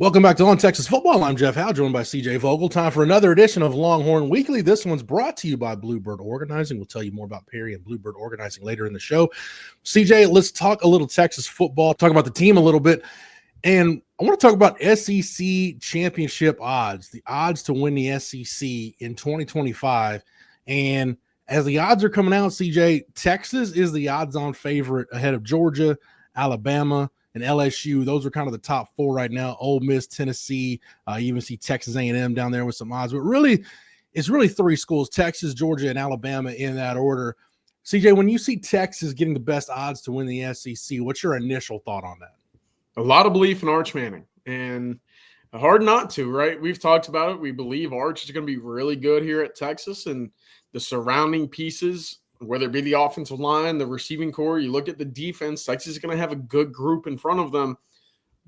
Welcome back to On Texas Football. I'm Jeff Howe, joined by CJ Vogel. Time for another edition of Longhorn Weekly. This one's brought to you by Bluebird Organizing. We'll tell you more about Perry and Bluebird Organizing later in the show. CJ, let's talk a little Texas football, talk about the team a little bit. And I want to talk about SEC championship odds, the odds to win the SEC in 2025. And as the odds are coming out, CJ, Texas is the odds-on favorite ahead of Georgia, Alabama, and LSU. Those are kind of the top four right now. Ole Miss, Tennessee, you even see Texas A&M down there with some odds. But really, it's really three schools, Texas, Georgia, and Alabama in that order. CJ, when you see Texas getting the best odds to win the SEC, what's your initial thought on that? A lot of belief in Arch Manning, and hard not to, right? We've talked about it. We believe Arch is going to be really good here at Texas, and the surrounding pieces, whether it be the offensive line, the receiving core, you look at the defense, Texas is going to have a good group in front of them,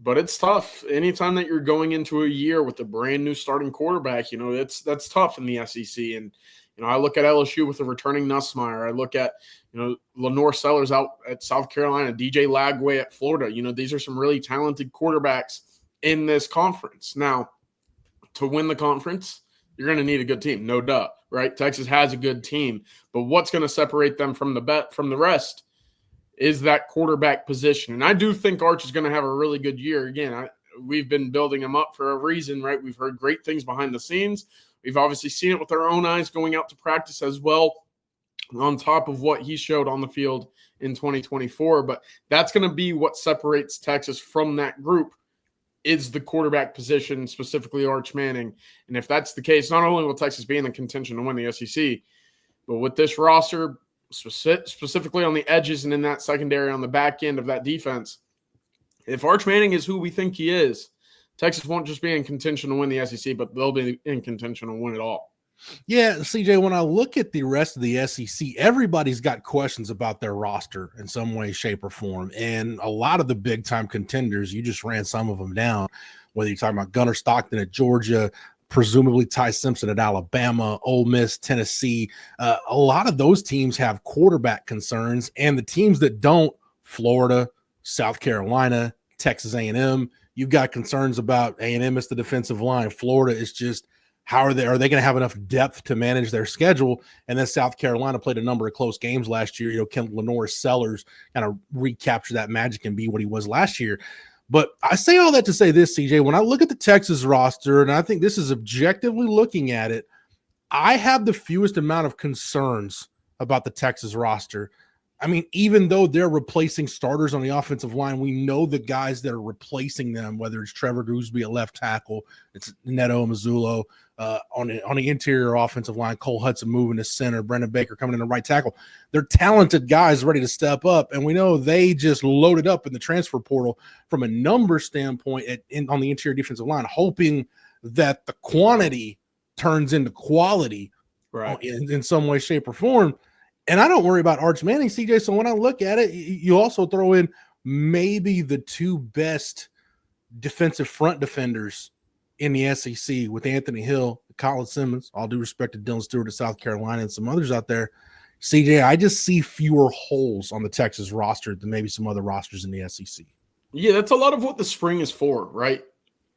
but it's tough. Anytime that you're going into a year with a brand new starting quarterback, that's tough in the SEC. And, I look at LSU with a returning Nussmeier. I look at, Lenore Sellers out at South Carolina, DJ Lagway at Florida. These are some really talented quarterbacks in this conference. Now, to win the conference, you're going to need a good team, no duh, right? Texas has a good team, but what's going to separate them from the rest is that quarterback position. And I do think Arch is going to have a really good year. Again, we've been building him up for a reason, right? We've heard great things behind the scenes. We've obviously seen it with our own eyes going out to practice as well, on top of what he showed on the field in 2024. But that's going to be what separates Texas from that group, is the quarterback position, specifically Arch Manning. And if that's the case, not only will Texas be in the contention to win the SEC, but with this roster, specifically on the edges and in that secondary on the back end of that defense, if Arch Manning is who we think he is, Texas won't just be in contention to win the SEC, but they'll be in contention to win it all. Yeah, CJ, when I look at the rest of the SEC, everybody's got questions about their roster in some way, shape, or form. And a lot of the big-time contenders, you just ran some of them down, whether you're talking about Gunnar Stockton at Georgia, presumably Ty Simpson at Alabama, Ole Miss, Tennessee. A lot of those teams have quarterback concerns, and the teams that don't, Florida, South Carolina, Texas A&M, you've got concerns about A&M as the defensive line. Florida is just, are they going to have enough depth to manage their schedule? And then South Carolina played a number of close games last year. Can Lenore Sellers kind of recapture that magic and be what he was last year? But I say all that to say this, CJ, when I look at the Texas roster, and I think this is objectively looking at it, I have the fewest amount of concerns about the Texas roster. I mean, even though they're replacing starters on the offensive line, we know the guys that are replacing them, whether it's Trevor Gooseby at left tackle, it's Neto Mazzullo on the interior offensive line, Cole Hudson moving to center, Brendan Baker coming in the right tackle. They're talented guys ready to step up, and we know they just loaded up in the transfer portal from a number standpoint on the interior defensive line, hoping that the quantity turns into quality, right, in some way, shape, or form. And I don't worry about Arch Manning, CJ. So when I look at it, you also throw in maybe the two best defensive front defenders in the SEC with Anthony Hill, Colin Simmons, all due respect to Dylan Stewart of South Carolina and some others out there. CJ, I just see fewer holes on the Texas roster than maybe some other rosters in the SEC. Yeah, that's a lot of what the spring is for, right?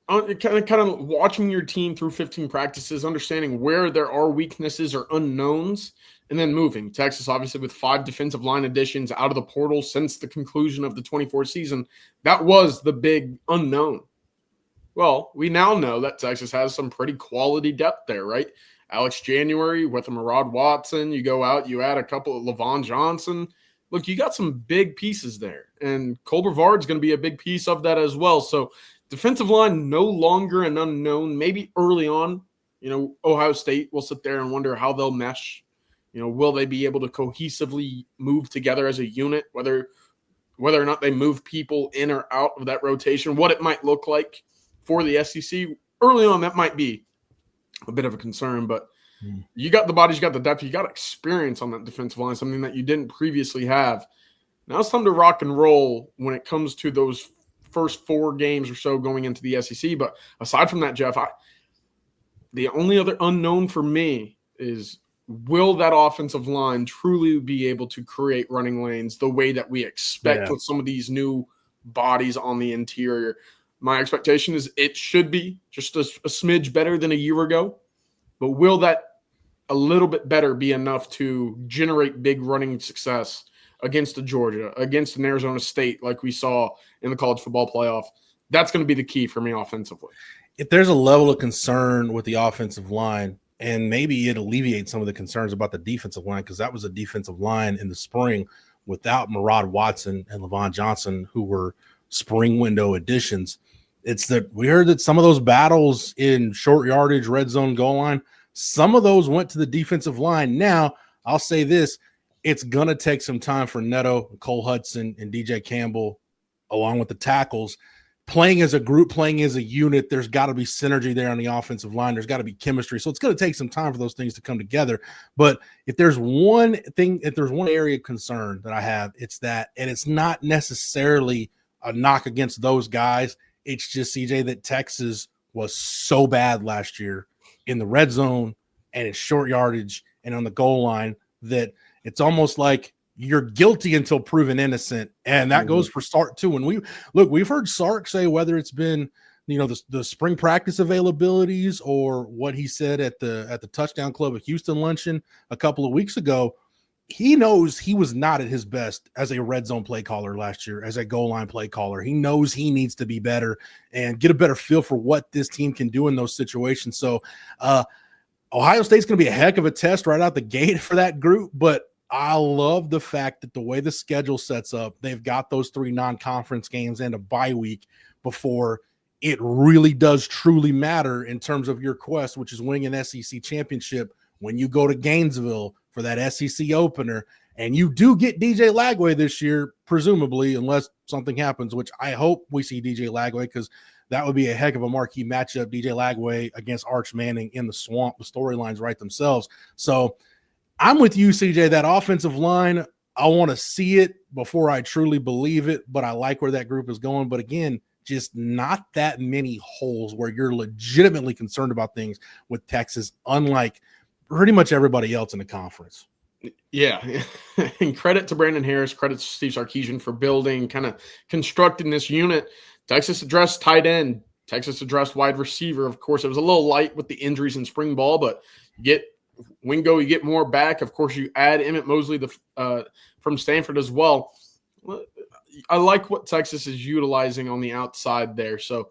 Kind of watching your team through 15 practices, understanding where there are weaknesses or unknowns, and then moving. Texas, obviously, with 5 defensive line additions out of the portal since the conclusion of the 24 season, that was the big unknown. Well, we now know that Texas has some pretty quality depth there, right? Alex January with Murad Watson. You go out, you add a couple of Levon Johnson. Look, you got some big pieces there. And Cole Brevard's going to be a big piece of that as well. So defensive line no longer an unknown. Maybe early on, Ohio State will sit there and wonder how they'll mesh. Will they be able to cohesively move together as a unit, whether or not they move people in or out of that rotation, what it might look like for the SEC. Early on, that might be a bit of a concern, but you got the bodies, you got the depth, you got experience on that defensive line, something that you didn't previously have. Now it's time to rock and roll when it comes to those first 4 games or so going into the SEC. But aside from that, Jeff, the only other unknown for me is, will that offensive line truly be able to create running lanes the way that we expect with some of these new bodies on the interior? My expectation is it should be just a smidge better than a year ago. But will that a little bit better be enough to generate big running success against a Georgia, against an Arizona State like we saw in the college football playoff? That's going to be the key for me offensively. If there's a level of concern with the offensive line, and maybe it alleviates some of the concerns about the defensive line, because that was a defensive line in the spring without Murad Watson and Levon Johnson, who were spring window additions. It's that we heard that some of those battles in short yardage, red zone, goal line, some of those went to the defensive line. Now, I'll say this, it's going to take some time for Neto, Cole Hudson, and DJ Campbell, along with the tackles, playing as a group, playing as a unit. There's got to be synergy there on the offensive line. There's got to be chemistry. So it's going to take some time for those things to come together. But if there's one thing, if there's one area of concern that I have, it's that, and it's not necessarily a knock against those guys. It's just, CJ, that Texas was so bad last year in the red zone and in short yardage and on the goal line that it's almost like you're guilty until proven innocent. And that goes for Sark too. And we've heard Sark say, whether it's been, the spring practice availabilities or what he said at the Touchdown Club of Houston luncheon a couple of weeks ago, he knows he was not at his best as a red zone play caller last year, as a goal line play caller. He knows he needs to be better and get a better feel for what this team can do in those situations. So Ohio State's going to be a heck of a test right out the gate for that group, but I love the fact that the way the schedule sets up, they've got those 3 non-conference games and a bye week before it really does truly matter in terms of your quest, which is winning an SEC championship when you go to Gainesville for that SEC opener. And you do get DJ Lagway this year, presumably, unless something happens, which I hope we see DJ Lagway, because that would be a heck of a marquee matchup, DJ Lagway against Arch Manning in the swamp. The storylines write themselves. So I'm with you, CJ. That offensive line, I want to see it before I truly believe it, but I like where that group is going. But again, just not that many holes where you're legitimately concerned about things with Texas, unlike pretty much everybody else in the conference. Yeah. And credit to Brandon Harris, credit to Steve Sarkisian for building, kind of constructing this unit. Texas addressed tight end. Texas addressed wide receiver. Of course, it was a little light with the injuries in spring ball, but you get Wingo, you get more back. Of course, you add Emmett Mosley from Stanford as well. I like what Texas is utilizing on the outside there. So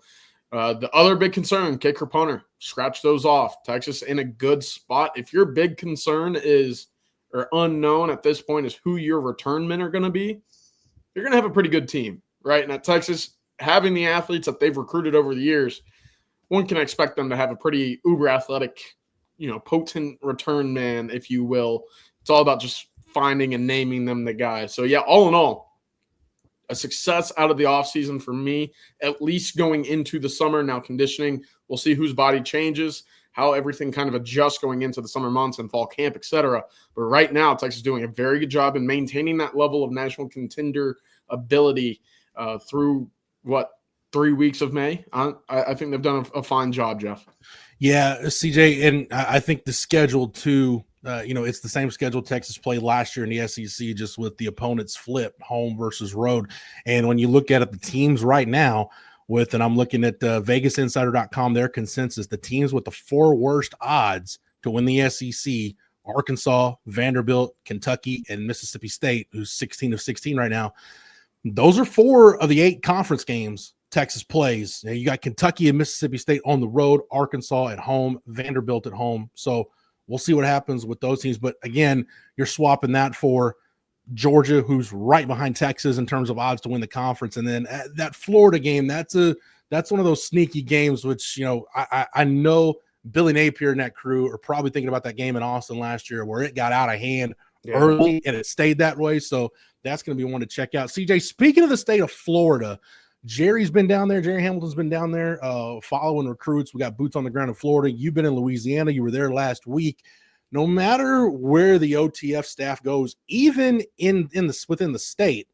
the other big concern, kicker, punter, scratch those off. Texas in a good spot. If your big concern is, or unknown at this point, is who your return men are going to be, you're going to have a pretty good team, right? And at Texas, having the athletes that they've recruited over the years, one can expect them to have a pretty uber athletic, potent return man, if you will. It's all about just finding and naming them the guy. So, yeah, all in all, a success out of the offseason for me, at least going into the summer. Now conditioning, we'll see whose body changes, how everything kind of adjusts going into the summer months and fall camp, etc. But right now, Texas is doing a very good job in maintaining that level of national contender ability through, 3 weeks of May. I think they've done a fine job, Jeff. Yeah, CJ, and I think the schedule too, it's the same schedule Texas played last year in the SEC, just with the opponents flip, home versus road. And when you look at it, the teams right now and I'm looking at VegasInsider.com, their consensus, the teams with the 4 worst odds to win the SEC, Arkansas, Vanderbilt, Kentucky, and Mississippi State, who's 16 of 16 right now. Those are 4 of the 8 conference games Texas plays. Now, you got Kentucky and Mississippi State on the road, Arkansas at home, Vanderbilt at home. So we'll see what happens with those teams. But again, you're swapping that for Georgia, who's right behind Texas in terms of odds to win the conference. And then that Florida game, that's one of those sneaky games, which, I know Billy Napier and that crew are probably thinking about that game in Austin last year where it got out of hand early and it stayed that way. So that's going to be one to check out. CJ, speaking of the state of Florida, Jerry's been down there. Jerry Hamilton's been down there following recruits. We got boots on the ground in Florida. You've been in Louisiana. You were there last week. No matter where the OTF staff goes, even within the state,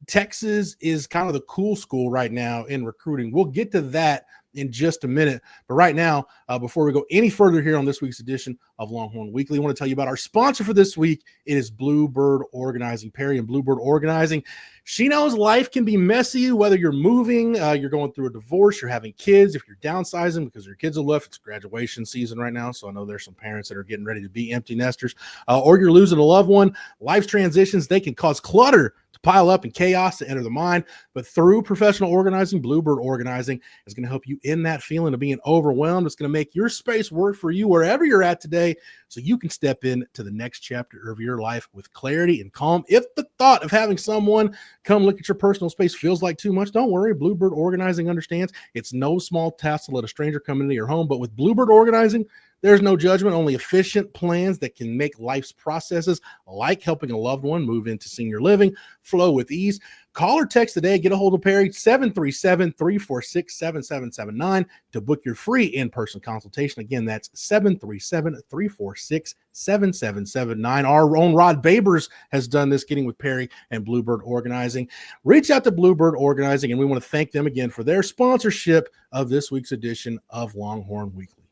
Texas is kind of the cool school right now in recruiting. We'll get to that in just a minute. But right now, before we go any further here on this week's edition of Longhorn Weekly, I want to tell you about our sponsor for this week. It is Bluebird Organizing. Perry and Bluebird Organizing She knows life can be messy, whether you're moving, you're going through a divorce, you're having kids, if you're downsizing because your kids are left. It's graduation season right now, so I know there's some parents that are getting ready to be empty nesters, or you're losing a loved one. Life's transitions, they can cause clutter to pile up and chaos to enter the mind, but through professional organizing, Bluebird Organizing is going to help you end that feeling of being overwhelmed. It's going to make your space work for you wherever you're at today, so you can step into the next chapter of your life with clarity and calm. If the thought of having someone come look at your personal space feels like too much, don't worry. Bluebird Organizing understands. It's no small task to let a stranger come into your home, but with Bluebird Organizing, there's no judgment, only efficient plans that can make life's processes, like helping a loved one move into senior living, flow with ease. Call or text today. Get a hold of Perry, 737-346-7779 to book your free in-person consultation. Again, that's 737-346-7779. Our own Rod Babers has done this, getting with Perry and Bluebird Organizing. Reach out to Bluebird Organizing, and we want to thank them again for their sponsorship of this week's edition of Longhorn Weekly.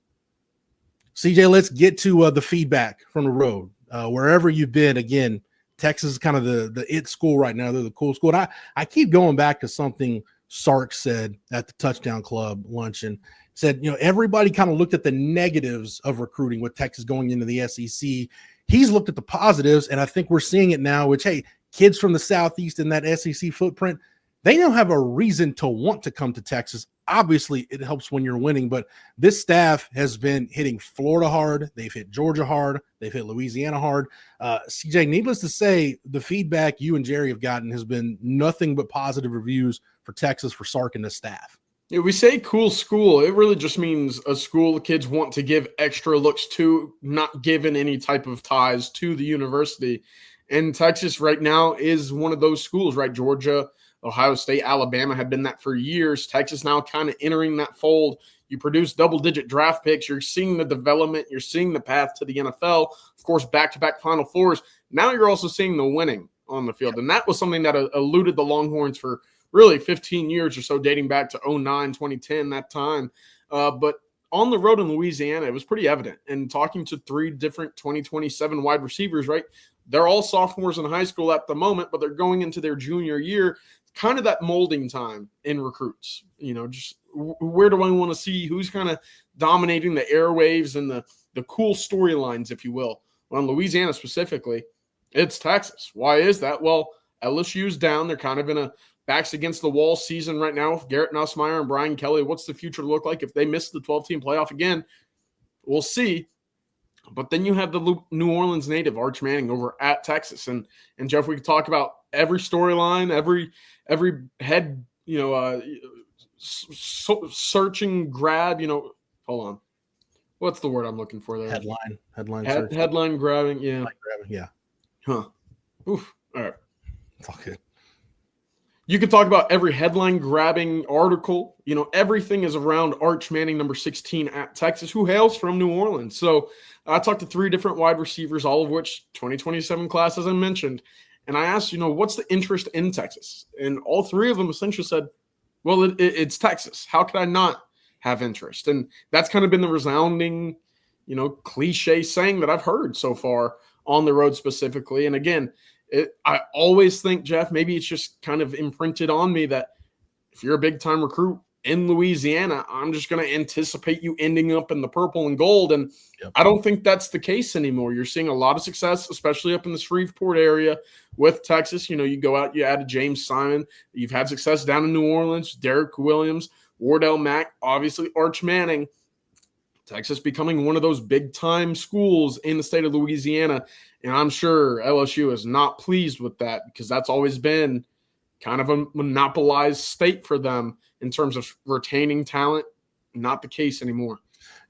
CJ, let's get to the feedback from the road. Wherever you've been, again, Texas is kind of the it school right now. They're the cool school. And I keep going back to something Sark said at the Touchdown Club luncheon. Said, everybody kind of looked at the negatives of recruiting with Texas going into the SEC. He's looked at the positives, and I think we're seeing it now, which, hey, kids from the Southeast in that SEC footprint, they now have a reason to want to come to Texas. Obviously, it helps when you're winning, but this staff has been hitting Florida hard. They've hit Georgia hard. They've hit Louisiana hard. CJ, needless to say, the feedback you and Jerry have gotten has been nothing but positive reviews for Texas, for Sark and the staff. Yeah, we say cool school. It really just means a school the kids want to give extra looks to, not given any type of ties to the university. And Texas right now is one of those schools, right? Georgia, Ohio State, Alabama have been that for years. Texas now kind of entering that fold. You produce double-digit draft picks. You're seeing the development. You're seeing the path to the NFL. Of course, back-to-back Final Fours. Now you're also seeing the winning on the field. And that was something that eluded the Longhorns for really 15 years or so, dating back to 2009, 2010, that time. But on the road in Louisiana, it was pretty evident. And talking to 3 different 2027 wide receivers, right? They're all sophomores in high school at the moment, but they're going into their junior year. Kind of that molding time in recruits, just where do I want to see who's kind of dominating the airwaves and the cool storylines, if you will. Well, in Louisiana specifically, it's Texas. Why is that? Well, LSU's down. They're kind of in a backs against the wall season right now with Garrett Nussmeier and Brian Kelly. What's the future look like if they miss the 12-team playoff again? We'll see. But then you have the New Orleans native, Arch Manning, over at Texas. And Jeff, we could talk about every storyline, every head, searching grab, hold on. What's the word I'm looking for there? Headline grabbing. Yeah. Headline grabbing, yeah. Huh. Oof. All right. It's all good. You could talk about every headline grabbing article. Everything is around Arch Manning, number 16 at Texas, who hails from New Orleans. So I talked to 3 different wide receivers, all of which 2027 class, as I mentioned. And I asked, what's the interest in Texas? And all 3 of them essentially said, well, it's Texas. How could I not have interest? And that's kind of been the resounding, cliche saying that I've heard so far on the road specifically. And again, I always think, Jeff, maybe it's just kind of imprinted on me that if you're a big-time recruit in Louisiana, I'm just going to anticipate you ending up in the purple and gold. And yep. I don't think that's the case anymore. You're seeing a lot of success, especially up in the Shreveport area with Texas. You go out, you added James Simon. You've had success down in New Orleans, Derek Williams, Wardell Mack, obviously Arch Manning. Texas becoming one of those big-time schools in the state of Louisiana. And I'm sure LSU is not pleased with that because that's always been kind of a monopolized state for them in terms of retaining talent. Not the case anymore.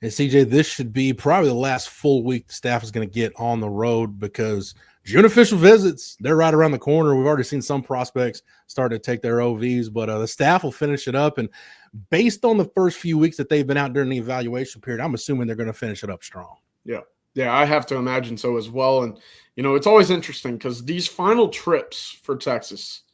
And CJ, this should be probably the last full week the staff is going to get on the road because June official visits, they're right around the corner. We've already seen some prospects start to take their OVs, but the staff will finish it up. And based on the first few weeks that they've been out during the evaluation period, I'm assuming they're going to finish it up strong. Yeah, I have to imagine so as well. And, it's always interesting because these final trips for Texas,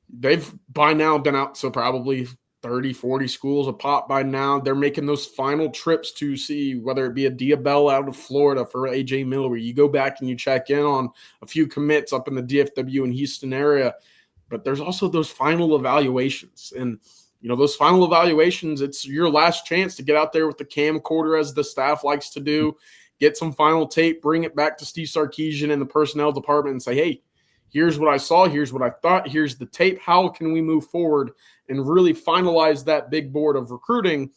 they've by now been out to probably 30, 40 schools a pop by now. They're making those final trips to see whether it be a Diabell out of Florida for A.J. Miller. You go back and you check in on a few commits up in the DFW and Houston area. but there's also those final evaluations. And, those final evaluations, it's your last chance to get out there with the camcorder, as the staff likes to do, get some final tape, bring it back to Steve Sarkisian and the personnel department and say, hey, here's what I saw, here's what I thought, here's the tape. How can we move forward and really finalize that big board of recruiting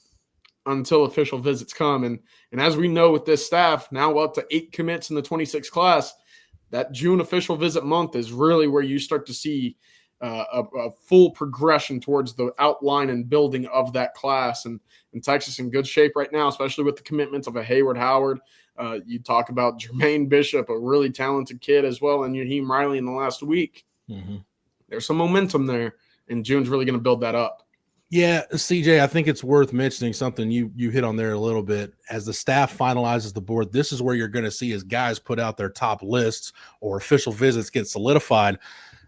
until official visits come? And as we know with this staff, now up to 8 commits in the 26 class, that June official visit month is really where you start to see a full progression towards the outline and building of that class. And Texas in good shape right now, especially with the commitments of a Hayward Howard. You talk about Jermaine Bishop, a really talented kid as well, and Yaheem Riley in the last week. Mm-hmm. There's some momentum there, and June's really going to build that up. Yeah, CJ, I think it's worth mentioning something you hit on there a little bit. As the staff finalizes the board, this is where you're going to see as guys put out their top lists or official visits get solidified.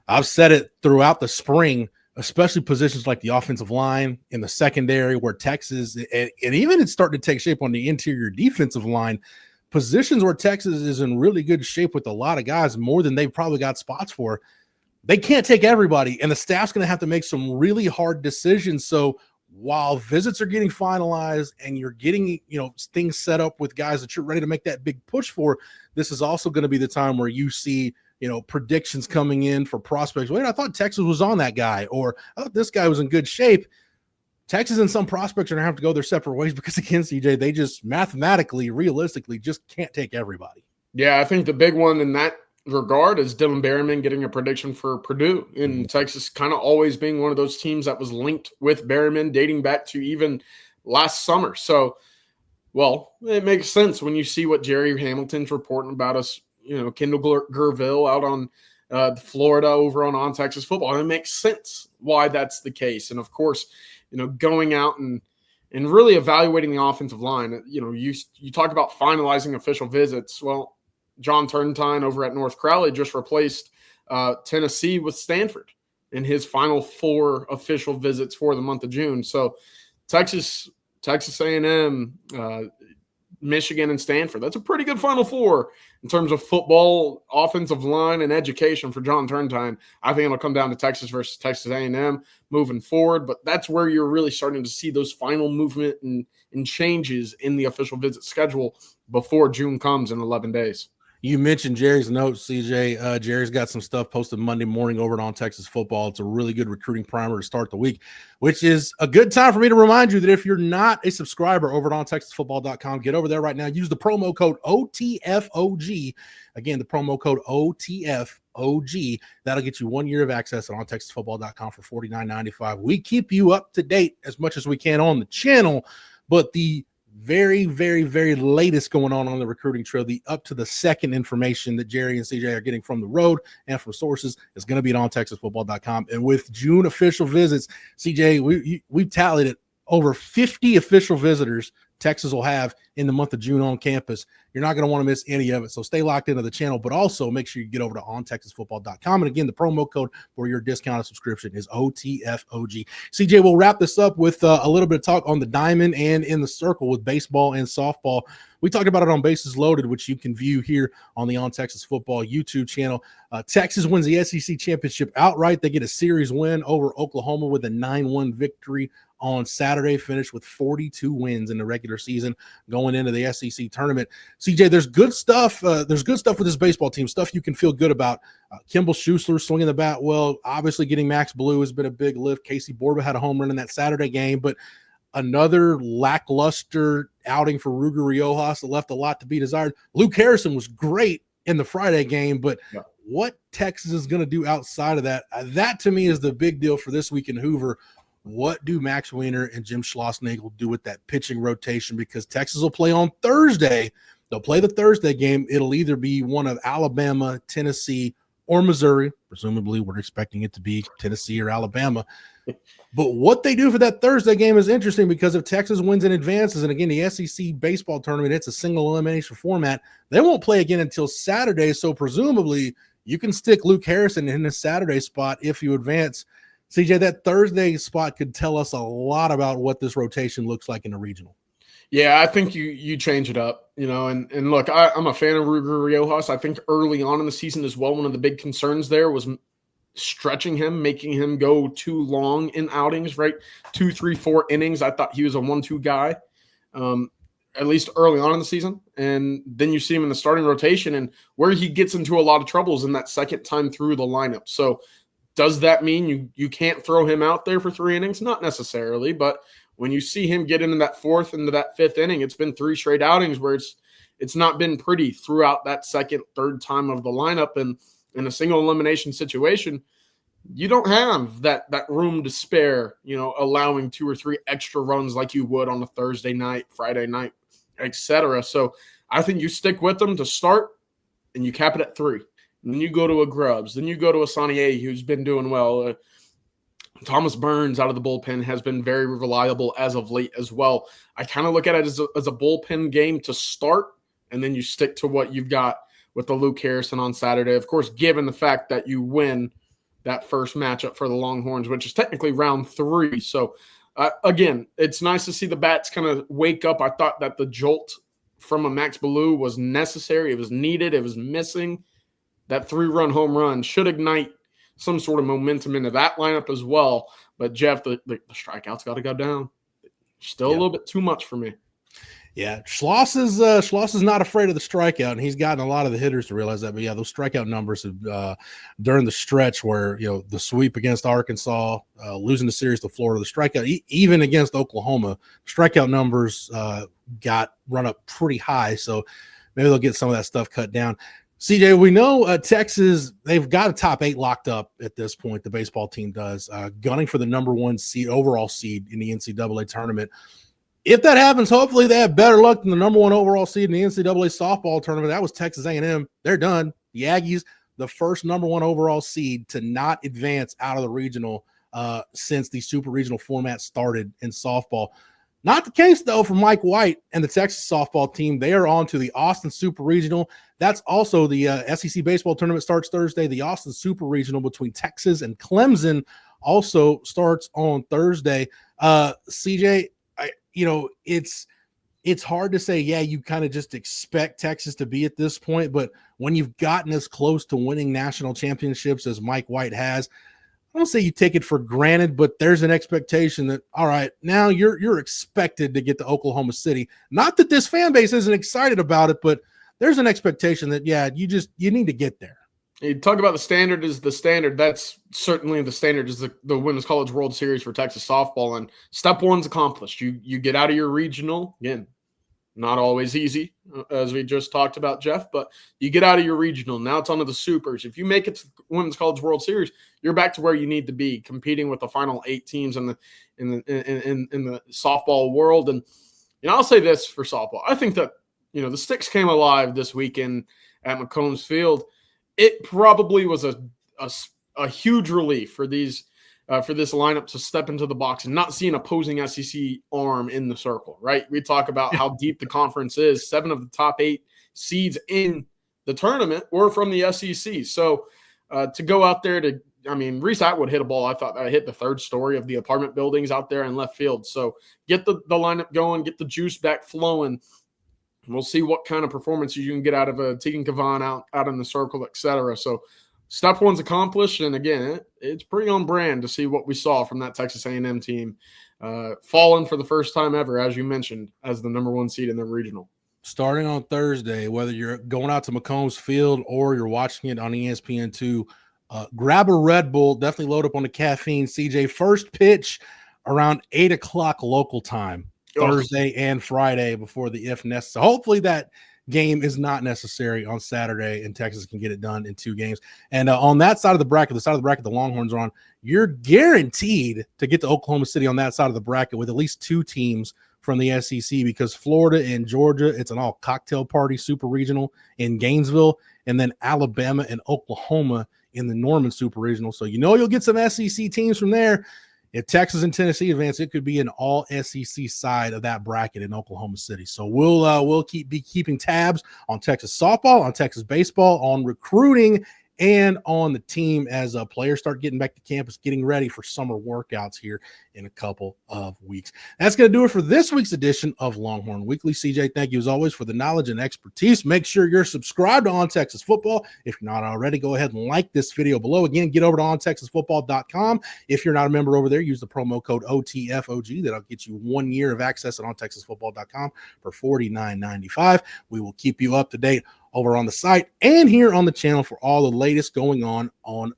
I've said it throughout the spring, especially positions like the offensive line in the secondary, where Texas, and even it's starting to take shape on the interior defensive line, positions where Texas is in really good shape with a lot of guys, more than they've probably got spots for. They can't take everybody, and the staff's going to have to make some really hard decisions. So while visits are getting finalized and you're getting, things set up with guys that you're ready to make that big push for, this is also going to be the time where you see, predictions coming in for prospects. Wait, I thought Texas was on that guy, or I thought this guy was in good shape. Texas and some prospects are going to have to go their separate ways because, again, CJ, they just mathematically, realistically, just can't take everybody. Yeah, I think the big one in that regard is Dylan Berryman getting a prediction for Purdue, and Texas kind of always being one of those teams that was linked with Berryman dating back to even last summer. So, well, it makes sense when you see what Jerry Hamilton's reporting about us, Kendall Gerville out on Florida over on Texas football. And it makes sense why that's the case. And of course, going out and really evaluating the offensive line, you talk about finalizing official visits. Well, John Turntine over at North Crowley just replaced Tennessee with Stanford in his final 4 official visits for the month of June. So Texas A&M, Michigan, and Stanford, that's a pretty good final 4 in terms of football, offensive line, and education for John Turntine. I think it'll come down to Texas versus Texas A&M moving forward, but that's where you're really starting to see those final movement and changes in the official visit schedule before June comes in 11 days. You mentioned Jerry's notes, CJ. Jerry's got some stuff posted Monday morning over on Texas football. It's a really good recruiting primer to start the week, which is a good time for me to remind you that if you're not a subscriber over at ontexasfootball.com, get over there right now. Use the promo code OTFOG. Again, the promo code OTFOG. That'll get you 1 year of access at ontexasfootball.com for $49.95. We keep you up to date as much as we can on the channel, but the very, very, very latest going on the recruiting trail, the up to the second information that Jerry and CJ are getting from the road and from sources is going to be at ontexasfootball.com. And with June official visits, CJ, we've tallied it, over 50 official visitors Texas will have in the month of June on campus. You're not going to want to miss any of it. So stay locked into the channel, but also make sure you get over to ontexasfootball.com. And again, the promo code for your discounted subscription is OTFOG. CJ, we'll wrap this up with a little bit of talk on the diamond and in the circle with baseball and softball. We talked about it on Bases Loaded, which you can view here on the On Texas Football YouTube channel. Texas wins the SEC championship outright. They get a series win over Oklahoma with a 9-1 victory on Saturday, finished with 42 wins in the regular season going into the SEC tournament. CJ, there's good stuff. There's good stuff with this baseball team, stuff you can feel good about. Kimball Schuessler swinging the bat well. Obviously, getting Max Blue has been a big lift. Casey Borba had a home run in that Saturday game, but another lackluster outing for Ruger Riojas that left a lot to be desired. Luke Harrison was great in the Friday game, but what Texas is going to do outside of that, that to me is the big deal for this week in Hoover. What do Max Weiner and Jim Schlossnagle do with that pitching rotation? Because Texas will play on Thursday. They'll play the Thursday game. It'll either be one of Alabama, Tennessee, or Missouri. Presumably, we're expecting it to be Tennessee or Alabama. But what they do for that Thursday game is interesting because if Texas wins and advances, and again, the SEC baseball tournament, it's a single elimination format, they won't play again until Saturday. So presumably, you can stick Luke Harrison in the Saturday spot if you advance. CJ, that Thursday spot could tell us a lot about what this rotation looks like in the regional. Yeah, I think you change it up, and look, I'm a fan of Ruger Riojas. I think early on in the season as well, one of the big concerns there was stretching him, making him go too long in outings, right? 2, 3, 4 innings. I thought he was a 1-2 guy, at least early on in the season. And then you see him in the starting rotation, and where he gets into a lot of troubles in that second time through the lineup. So does that mean you can't throw him out there for 3 innings? Not necessarily, but when you see him get into that 4th, into that 5th inning, it's been 3 straight outings where it's not been pretty throughout that second, third time of the lineup. And in a single elimination situation, you don't have that room to spare, allowing 2 or 3 extra runs like you would on a Thursday night, Friday night, etc. So I think you stick with them to start, and you cap it at 3. And then you go to a Grubbs. Then you go to a Sonny, who's been doing well. Thomas Burns out of the bullpen has been very reliable as of late as well. I kind of look at it as a bullpen game to start, and then you stick to what you've got with the Luke Harrison on Saturday. Of course, given the fact that you win that first matchup for the Longhorns, which is technically round 3. So, again, it's nice to see the bats kind of wake up. I thought that the jolt from a Max Ballou was necessary. It was needed. It was missing. That 3-run home run should ignite some sort of momentum into that lineup as well. But, Jeff, the strikeouts got to go down. Still a little bit too much for me. Yeah, Schloss is not afraid of the strikeout, and he's gotten a lot of the hitters to realize that. But yeah, those strikeout numbers have, during the stretch where the sweep against Arkansas, losing the series to Florida, the strikeout even against Oklahoma, strikeout numbers got run up pretty high. So maybe they'll get some of that stuff cut down. CJ, we know Texas, they've got a top 8 locked up at this point. The baseball team does, gunning for the number 1 seed, overall seed in the NCAA tournament. If that happens, hopefully they have better luck than the number 1 overall seed in the NCAA softball tournament. That was Texas A&M. They're done. The Aggies, the first number 1 overall seed to not advance out of the regional since the super regional format started in softball. Not the case, though, for Mike White and the Texas softball team. They are on to the Austin Super Regional. That's also the SEC baseball tournament starts Thursday. The Austin Super Regional between Texas and Clemson also starts on Thursday. CJ, it's hard to say, you kind of just expect Texas to be at this point, but when you've gotten as close to winning national championships as Mike White has, I don't say you take it for granted, but there's an expectation that, all right, now you're expected to get to Oklahoma City. Not that this fan base isn't excited about it, but there's an expectation that, you need to get there. You talk about the standard is the standard. That's certainly the standard is the Women's College World Series for Texas softball. And step 1's accomplished. You get out of your regional. Again, not always easy, as we just talked about, Jeff, but you get out of your regional. Now it's on to the supers. If you make it to the Women's College World Series, you're back to where you need to be, competing with the final 8 teams in the softball world. And I'll say this for softball. I think that the Sticks came alive this weekend at McCombs Field. It probably was a huge relief for this lineup to step into the box and not see an opposing SEC arm in the circle, right? We talk about how deep the conference is. 7 of the top 8 seeds in the tournament were from the SEC. So to go out there Reese Atwood hit a ball. I thought that hit the 3rd story of the apartment buildings out there in left field. So get the lineup going, get the juice back flowing. We'll see what kind of performance you can get out of Tegan Kavan out in the circle, et cetera. So step 1's accomplished, and again, it's pretty on brand to see what we saw from that Texas A&M team falling for the first time ever, as you mentioned, as the number 1 seed in the regional. Starting on Thursday, whether you're going out to McCombs Field or you're watching it on ESPN2, grab a Red Bull, definitely load up on the caffeine. CJ, first pitch around 8 o'clock local time. Thursday and Friday before the if necessary. Hopefully that game is not necessary on Saturday and Texas can get it done in 2 games. And on that side of the bracket, the Longhorns are on, you're guaranteed to get to Oklahoma City on that side of the bracket with at least 2 teams from the SEC, because Florida and Georgia, it's an all cocktail party super regional in Gainesville, and then Alabama and Oklahoma in the Norman super regional. So you'll get some SEC teams from there. If Texas and Tennessee advance, it could be an all SEC side of that bracket in Oklahoma City. So we'll be keeping tabs on Texas softball, on Texas baseball, on recruiting, and on the team as players start getting back to campus, getting ready for summer workouts here in a couple of weeks. That's going to do it for this week's edition of Longhorn Weekly. CJ, thank you as always for the knowledge and expertise. Make sure you're subscribed to On Texas Football. If you're not already, go ahead and like this video below. Again, get over to ontexasfootball.com. If you're not a member over there, use the promo code OTFOG. That'll get you 1 year of access at ontexasfootball.com for $49.95. We will keep you up to date over on the site and here on the channel for all the latest going on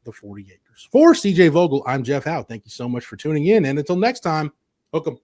the 40 acres. For CJ Vogel, I'm Jeff Howe. Thank you so much for tuning in. And until next time, hook 'em.